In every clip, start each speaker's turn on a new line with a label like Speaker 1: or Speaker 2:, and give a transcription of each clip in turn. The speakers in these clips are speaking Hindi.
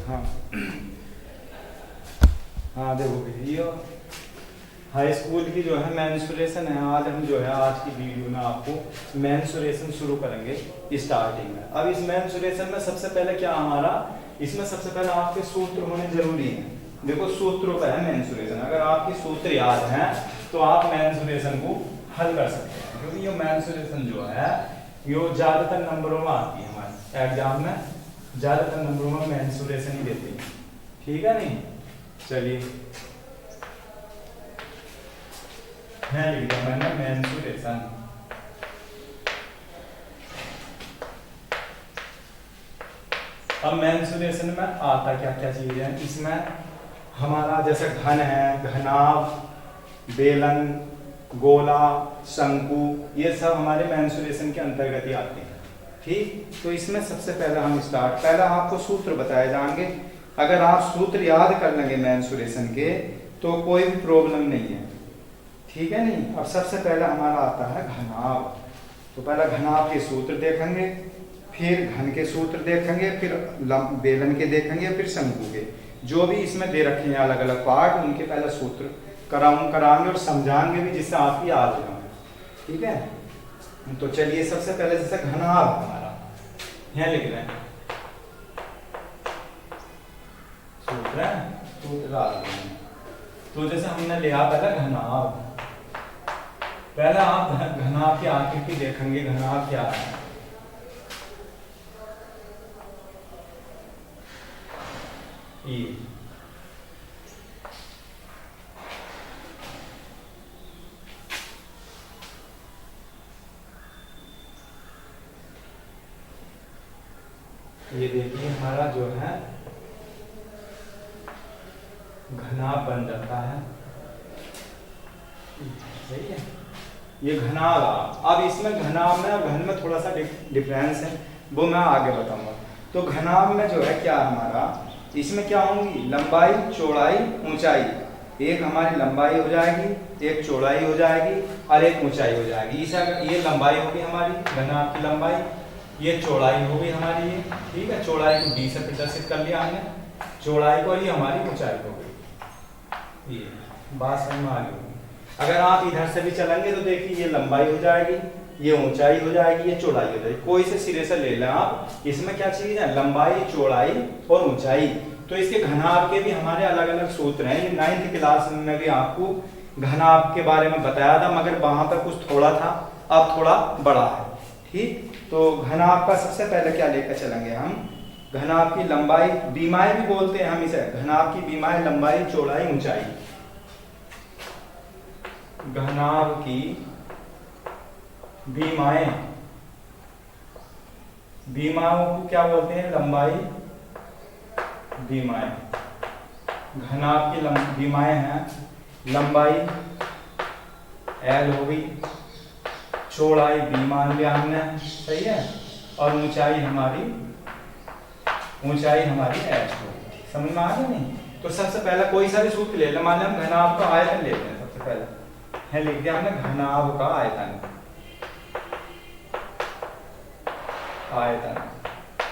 Speaker 1: हाँ हाँ देखो ये हाई स्कूल की जो है मेंस्ट्रुएशन है। आज हम जो है आज की वीडियो में आपको मेंस्ट्रुएशन शुरू करेंगे स्टार्टिंग में। अब इस मेंस्ट्रुएशन में सबसे पहले क्या हमारा, इसमें सबसे पहले आपके सूत्र होने जरूरी है। देखो सूत्रों का है मेंस्ट्रुएशन, अगर आपके सूत्र याद हैं तो आप मेंस्ट्रुएशन को हल कर सकते हैं, क्योंकि ये मेंस्ट्रुएशन जो है ये ज्यादातर नंबरों में आती है हमारे एग्जाम में, ज्यादातर नंबरों में मेंस्ट्रुएशन ही देती है। ठीक है नहीं, चलिए है लिख दिया मैंने मेंस्ट्रुएशन। अब मेंस्ट्रुएशन में आता क्या क्या चीज है, इसमें हमारा जैसे घन है, घनाभ, बेलन, गोला, शंकु, ये सब हमारे मेंस्ट्रुएशन के अंतर्गत ही आते हैं। ठीक, तो इसमें सबसे पहले हम पहला आपको सूत्र बताए जाएंगे। अगर आप सूत्र याद कर लेंगे मेंस्ट्रुएशन के तो कोई भी प्रॉब्लम नहीं है। ठीक है नहीं। अब सबसे पहले हमारा आता है घनाभ, तो पहला घनाभ के सूत्र देखेंगे, फिर घन के सूत्र देखेंगे, फिर बेलन के देखेंगे, फिर शंकु के। जो भी इसमें दे रखे हैं अलग अलग पार्ट, उनके पहले सूत्र कराएंगे और समझाएंगे भी, जिससे आपकी याद हो जाए। ठीक है, तो चलिए सबसे पहले जैसे घनाभ हमारा यहाँ लिख रहे हैं सूत्र, तो जैसे हमने लिया पहले घनाभ, पहले आप घनाभ की आकृति देखेंगे। घनाभ क्या है, ये देखिए हमारा जो है घनाभ बन जाता है। सही है, ये घनाभ। अब इसमें घनाभ में और घन में थोड़ा सा डिफरेंस है, वो मैं आगे बताऊंगा। तो घनाभ में जो है क्या हमारा, इसमें क्या होंगी, लंबाई, चौड़ाई, ऊंचाई। एक हमारी लंबाई हो जाएगी, एक चौड़ाई हो जाएगी और एक ऊंचाई हो जाएगी। ये लंबाई होगी हमारी घनाभ की लंबाई, ये चौड़ाई होगी हमारी ये। ठीक है, चौड़ाई को d से प्रदर्शित कर लिया हमने, चौड़ाई को, ये हमारी ऊंचाई हो गई। ये बात समझ में आ गई। अगर आप इधर से भी चलेंगे तो देखिए ये लंबाई हो जाएगी, ये ऊंचाई हो जाएगी, ये चौड़ाई हो जाएगी। कोई से सिरे से ले लें आप, इसमें क्या चीज है, लंबाई, चौड़ाई और ऊंचाई। तो इसके घनाभ के भी हमारे अलग अलग सूत्र हैं। ये 9th क्लास में भी आपको घनाभ के बारे में बताया था, मगर वहां पर कुछ थोड़ा था, अब थोड़ा बड़ा है। ठीक, तो घनाभ का सबसे पहले क्या लेकर चलेंगे हम, घनाभ की लंबाई, बीमाएं भी बोलते हैं हम इसे, घनाभ की बीमाएं, लंबाई, चौड़ाई, ऊंचाई। घनाभ की बीमाएं, बीमाओं को क्या बोलते हैं, लंबाई, बीमाएं। घनाभ की बीमाएं हैं, लंबाई L हो गई, चौड़ाई B मान लिया हमने, सही है, और ऊंचाई हमारी H हो गई। समझ में आ गया नहीं। तो सबसे पहले कोई सा भी सूत्र ले ले, मान लिया हम घनाभ का आयतन लेते हैं। सबसे पहले है लिख दिया हमने घनाभ का आयतन,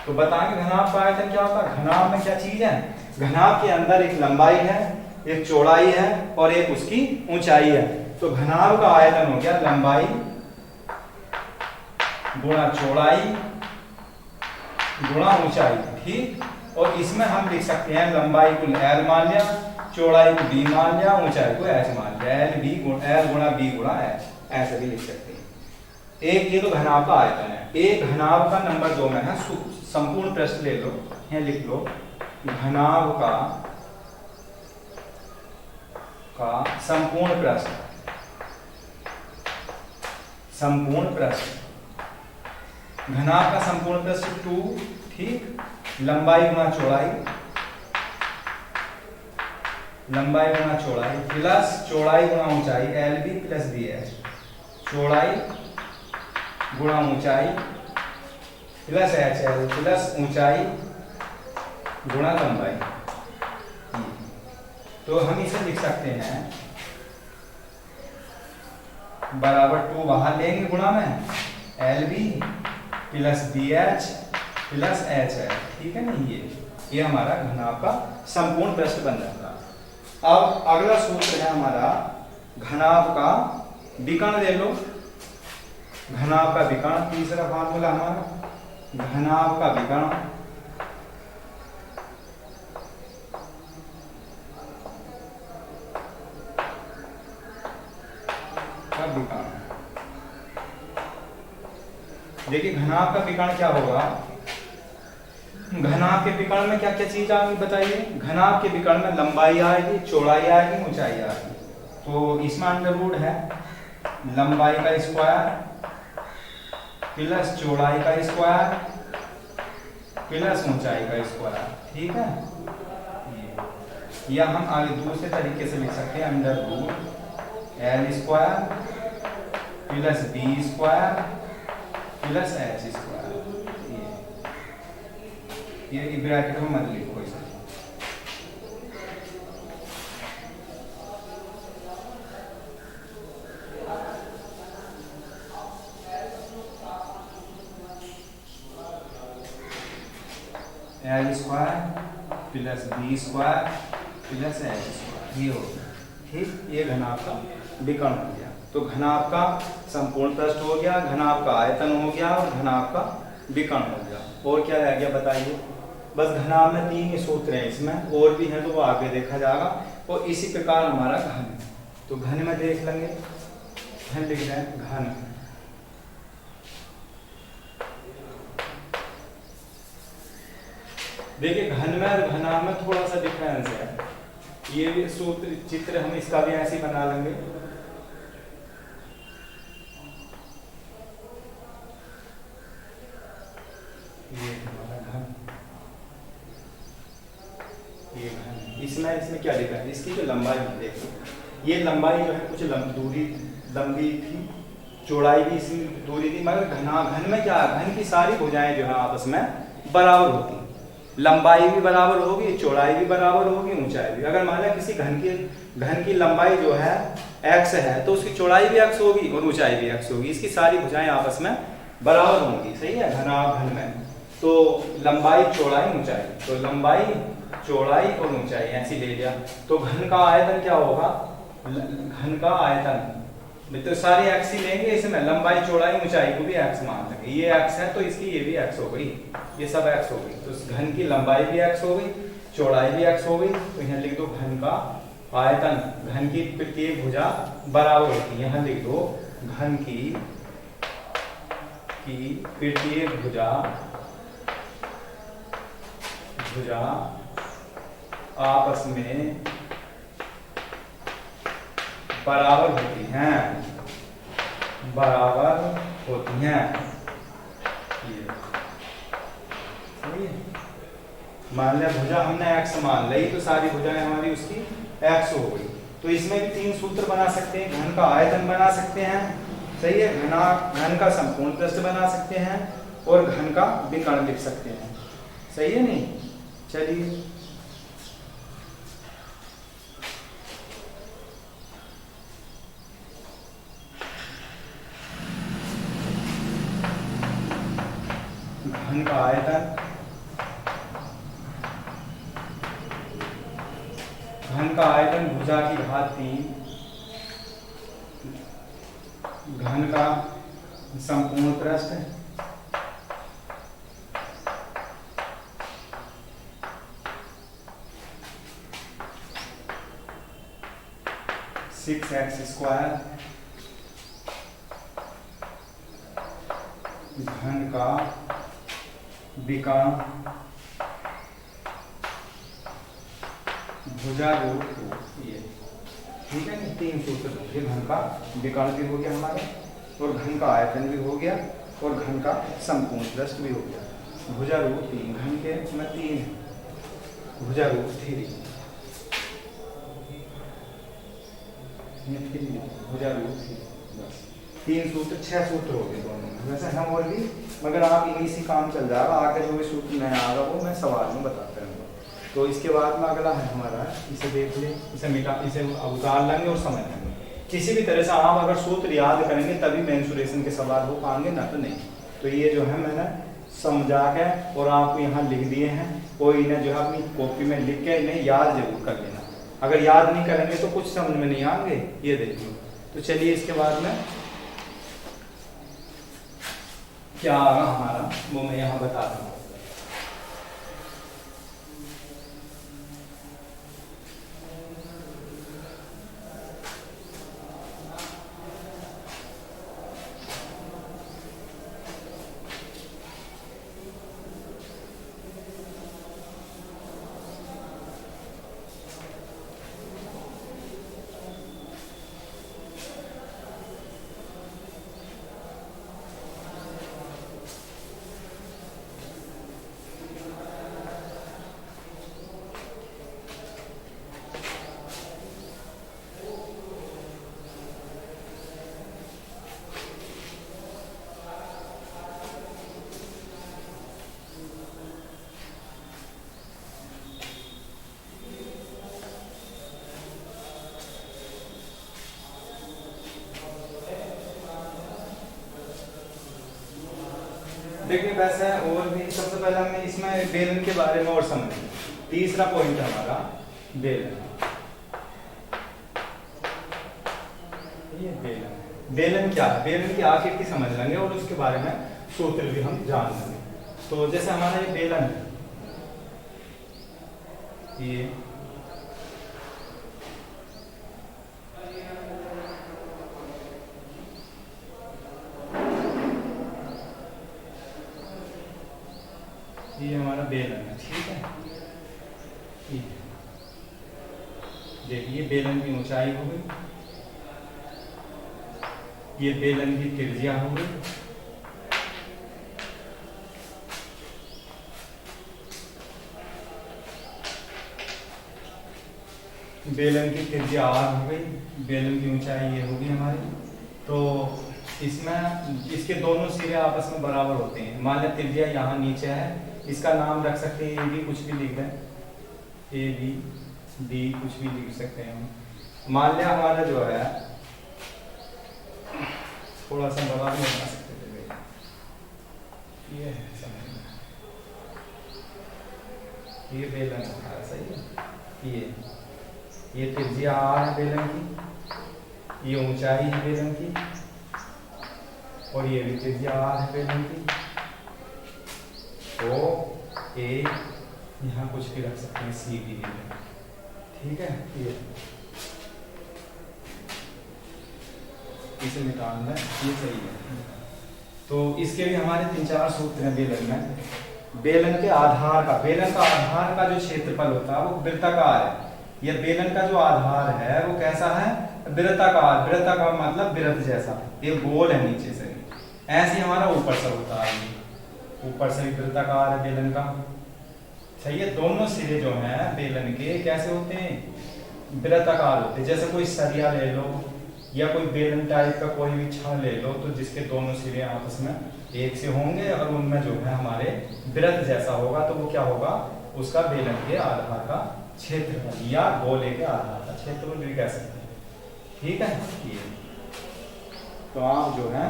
Speaker 1: तो बताएंगे घनाभ का आयतन क्या होता है। घनाभ में क्या चीज है, घनाभ के अंदर एक लंबाई है, एक चौड़ाई है और एक उसकी ऊंचाई है। तो घनाभ का आयतन हो गया लंबाई गुणा चौड़ाई गुणा ऊंचाई। ठीक, और इसमें हम लिख सकते हैं लंबाई को L मान लिया, चौड़ाई को B मान लिया, ऊंचाई को H मान लिया। L गुणा B गुणा H, ऐसे भी लिख सकते हैं। एक ये तो घनाभ का आयतन है। एक घनाभ का नंबर 2 में है संपूर्ण पृष्ठ, ले लो, यहाँ लिख लो, घनाभ का संपूर्ण पृष्ठ, संपूर्ण पृष्ठ, घनाभ का संपूर्ण पृष्ठ 2। ठीक, लंबाई गुणा चौड़ाई, लंबाई गुणा चौड़ाई प्लस चौड़ाई गुणा ऊंचाई, LB प्लस BH, चौड़ाई गुणा ऊंचाई प्लस HL प्लस ऊंचाई गुणा लंबाई। तो हम इसे लिख सकते हैं बराबर 2 बाहर लेंगे गुणा में, LB plus BH plus HL। ठीक है ना, ये ये हमारा घनाभ का संपूर्ण पृष्ठ बन जाता है। अब अगला सूत्र है हमारा घनाभ का विकर्ण ले लो। घनाभ का विकर्ण तीसरा फार्मूला हमारा घनाभ का विकर्ण का विकर्ण। देखिए घनाभ का विकर्ण क्या होगा, घनाभ के विकर्ण में क्या क्या चीज आएगी बताइए। घनाभ के विकर्ण में लंबाई आएगी, चौड़ाई आएगी, ऊंचाई आएगी। तो इसमें अंडर रूट है लंबाई का स्क्वायर प्लस चौड़ाई का स्क्वायर प्लस ऊंचाई का स्क्वायर, ठीक है। या हम आगे दूसरे तरीके से लिख सकते हैं under root L square plus B square plus H square. ये ब्रैकेट में मत लिखो इसे। L square plus B square plus H square, ये हो गया, ठीक। ये घनाभ का विकर्ण हो गया। तो घनाभ का संपूर्ण पृष्ठ हो गया, घनाभ का आयतन हो गया और घनाभ का विकर्ण हो गया। और क्या रह गया बताइए। बस घनाभ में 3 ही सूत्र हैं, इसमें और भी हैं तो वो आगे देखा जाएगा। और इसी प्रकार हमारा घन, तो घन में देख लेंगे, घन लिख रहे हैं घन। देखिए घन में और घनाभ में थोड़ा सा डिफरेंस है। ये भी सूत्र चित्र हम इसका भी ऐसे ही बना लेंगे। ये हमारा घन, ये घन। इसमें क्या लिखा है, इसकी जो लंबाई है देखो, ये लंबाई जो है कुछ दूरी लंबी थी, चौड़ाई भी इसी दूरी थी, मगर घन में क्या, घन की सारी भुजाएं जो है आपस में बराबर होती, लंबाई भी बराबर होगी, चौड़ाई भी बराबर होगी, ऊंचाई भी। अगर मान लिया किसी घन की लंबाई जो है x है तो उसकी चौड़ाई भी x होगी और ऊंचाई भी x होगी, इसकी सारी भुजाएं आपस में बराबर होंगी, सही है। घन में तो लंबाई चौड़ाई ऊंचाई, तो लंबाई चौड़ाई और ऊंचाई ऐसी ले लिया। तो घन का आयतन क्या होगा, घन का आयतन तो सारे x ही लेंगे, इसमें लंबाई चौड़ाई ऊंचाई को भी x मान लेंगे। ये x है तो इसकी ये भी x हो गई, ये सब x हो गई। तो घन की लंबाई भी x हो गई, चौड़ाई भी x हो गई। तो यहाँ लिख दो घन का आयतन, घन की प्रत्येक भुजा बराबर होती है, यहाँ लिख दो घन की प्रत्येक भुजा आपस में बराबर होती हैं, बराबर होती हैं। ये सही है। मान लिया भुजा हमने x मान ली तो सारी भुजाएं हमारी उसकी x हो गई। तो इसमें भी 3 सूत्र बना सकते हैं, घन का आयतन बना सकते हैं, सही है, घन का संपूर्ण पृष्ठ बना सकते हैं और घन का विकर्ण लिख सकते हैं, सही है नहीं। चलिए घन का आयतन, घन का आयतन भुजा की घात 3, घन का संपूर्ण पृष्ठ 6x स्क्वायर, घन का विकर्ण भुजा रूट 2, ये ठीक है। 3 सूत्र हो गए, घन का विकर्ण भी हो गया हमारा और घन का आयतन भी हो गया और घन का संपूर्ण पृष्ठ भी हो गया। भुजा रूट 3, घन के में 3 है, भुजा रूट 3, भुजा रूट 3, बस 3 सूत्र 6 सूत्र हो गए दोनों में। वैसे हम और भी, मगर आप इन्हीं से काम चल जाएगा, आगे जो भी सूत्र नया आ रहा वो मैं सवाल में बताता रहूँगा। तो इसके बाद में अगला है हमारा, इसे देख ले, इसे मिटा, इसे उतार लेंगे और समझ लेंगे। किसी भी तरह से आप अगर सूत्र याद करेंगे तभी मेंसुरेशन के सवाल हो पाएंगे, ना तो नहीं। तो ये जो है मैंने समझा के और आपको यहाँ लिख दिए हैं, और इन्हें जो है अपनी कॉपी में लिख के इन्हें याद जरूर कर लेना। अगर याद नहीं करेंगे तो कुछ समझ में नहीं आएंगे। ये देखिए, तो चलिए इसके बाद में क्या आगा हमारा वो मैं यहाँ बताता हूँ। देखिए वैसे और भी सबसे पहले हमें इसमें बेलन के बारे में और समझेंगे। तीसरा पॉइंट हमारा बेलन। ये बेलन क्या है, बेलन की आखिर की समझ लेंगे और उसके बारे में सूत्र भी हम जान लेंगे। तो जैसे हमारा ये बेलन है, ये हमारा बेलन है, ठीक है। देखिए बेलन की ऊंचाई हो गई, ये बेलन की त्रिज्या हो गई, बेलन की त्रिज्या r हो गई, बेलन की ऊंचाई ये होगी हमारी। तो इसमें इसके दोनों सिरे आपस में बराबर होते हैं। मान लिया त्रिज्या यहाँ नीचे है, इसका नाम रख सकते हैं ए बी, कुछ भी लिख दें, ए बी डी कुछ भी लिख सकते हैं हम। मान लिया हमारा जो है थोड़ा सा बड़ा भी बना सकते थे, ये है समझ में, ये बेलन है, सही है। ये त्रिज्या r है बेलन की, ये ऊंचाई है बेलन की, और ये भी त्रिज्या r है बेलन की। तो ए यहाँ कुछ भी रख सकते हैं, सी भी, ठीक है। ये इसे निकालना है, ये सही है। तो इसके भी हमारे 3-4 सूत्र हैं बेलन में। बेलन के आधार का, बेलन का आधार का जो क्षेत्रफल होता है वो वृत्ताकार है। ये बेलन का जो आधार है वो कैसा है, वृत्ताकार। वृत्ताकार मतलब वृत्त जैसा, ये गोल है नीचे से, ऐसे हमारा ऊपर से होता है, ऊपर से भी वृत्ताकार है बेलन का, सही है। दोनों सिरे जो हैं बेलन के कैसे होते हैं, वृत्ताकार होते हैं। जैसे कोई सरिया ले लो या कोई बेलन टाइप का कोई भी छड़ ले लो, तो जिसके दोनों सिरे आपस में एक से होंगे और उनमें जो है हमारे वृत्त जैसा होगा, तो वो क्या होगा, उसका बेलन के आधार का क्षेत्रफल या गोले के आधार का क्षेत्रफल भी कह सकते हैं, ठीक है। ये तो आप जो है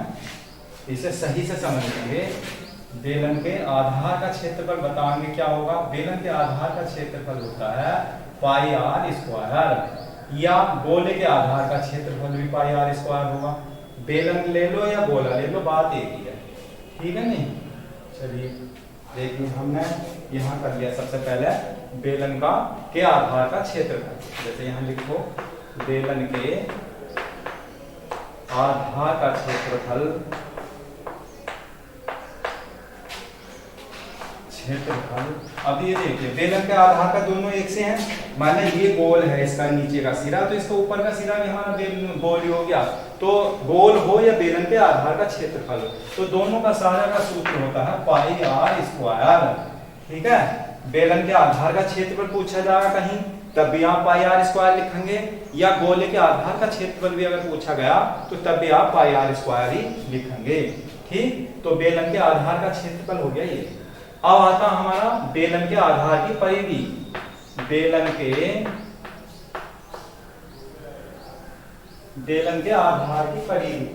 Speaker 1: इसे सही से समझ लेंगे। बेलन के आधार का क्षेत्रफल बताएंगे क्या होगा, बेलन के आधार का क्षेत्रफल होता है पाई आर स्क्वायर, या गोले के आधार का क्षेत्रफल भी पाई आर स्क्वायर होगा। बेलन ले लो या गोला ले लो, बात एक ही है, ठीक है। नहीं चलिए देखिए, हमने यहाँ कर लिया सबसे पहले बेलन का के आधार का क्षेत्रफल। जैसे यहाँ लिखो बेलन के आधार का क्षेत्रफल, अब ये देखिए बेलन के आधार का दोनों एक से हैं, माने ये गोल है, इसका नीचे का सिरा, तो इसका ऊपर का सिरा भी हमारा बेलन गोल ही हो गया। तो गोल हो या बेलन के आधार का क्षेत्रफल हो, तो दोनों का सारा का सूत्र होता है पाई आर स्क्वायर, ठीक है। बेलन के आधार का क्षेत्रफल पूछा जाएगा कहीं, तब भी आप पाई आर स्क्वायर लिखेंगे, या गोले के आधार का क्षेत्रफल भी अगर पूछा गया तो तब भी आप पाई आर स्क्वायर ही लिखेंगे, ठीक। तो बेलन के आधार का क्षेत्रफल हो गया ये। अब आता हमारा बेलन के आधार की परिधि। बेलन के आधार की परिधि,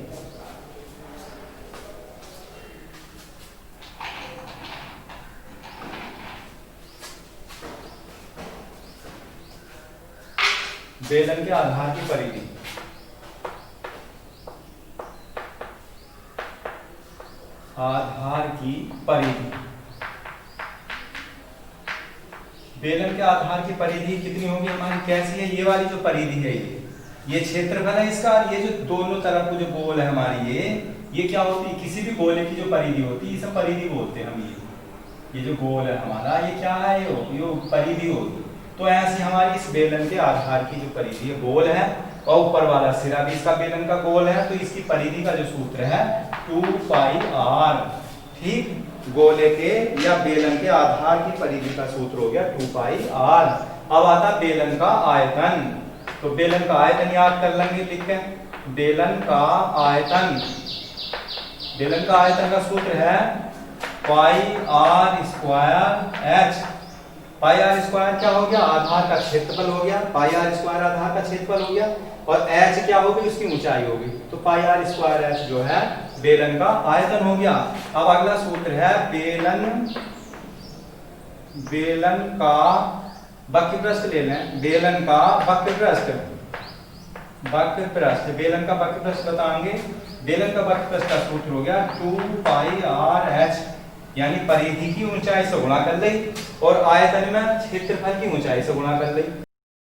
Speaker 1: बेलन के आधार की परिधि, आधार की परिधि, बेलन के आधार की परिधि कितनी होगी हमारी, कैसी है, ये वाली जो परिधि है, ये क्षेत्रफल है इसका, ये जो दोनों तरफ जो गोल है हमारी, ये क्या होती है, किसी भी गोले की जो परिधि होती है, इसे परिधि बोलते हैं हम। ये जो गोल है हमारा, ये क्या है, ये परिधि होगी। तो ऐसी हमारी इस बेलन के आधार की जो परिधि है, गोल है, और ऊपर वाला सिरा भी इसका बेलन का गोल है, तो इसकी परिधि का जो सूत्र है 2 पाई r। ठीक, गोले के या बेलन के आधार की परिधि का सूत्र हो गया 2 पाई r। अब आता बेलन का आयतन, तो बेलन का आयतन याद कर लेंगे, लिख के बेलन का आयतन, बेलन का आयतन का सूत्र है pi r square h. Pi r square क्या हो गया, आधार का क्षेत्रफल हो गया, पाई आर स्क्वायर आधार का क्षेत्रफल हो गया, और एच क्या होगी, उसकी ऊंचाई होगी, तो पाई आर स्क्वायर एच जो है बेलन का आयतन हो गया। अब अगला सूत्र है बेलन का वक्रपृष्ठ ले लें, बेलन का वक्रपृष्ठ, बेलन का वक्रपृष्ठ बताएंगे, बेलन का वक्रपृष्ठ का सूत्र हो गया 2 पाई आर एच, यानी परिधि की ऊंचाई से गुणा कर ली और आयतन में क्षेत्रफल की ऊंचाई से गुणा कर ली।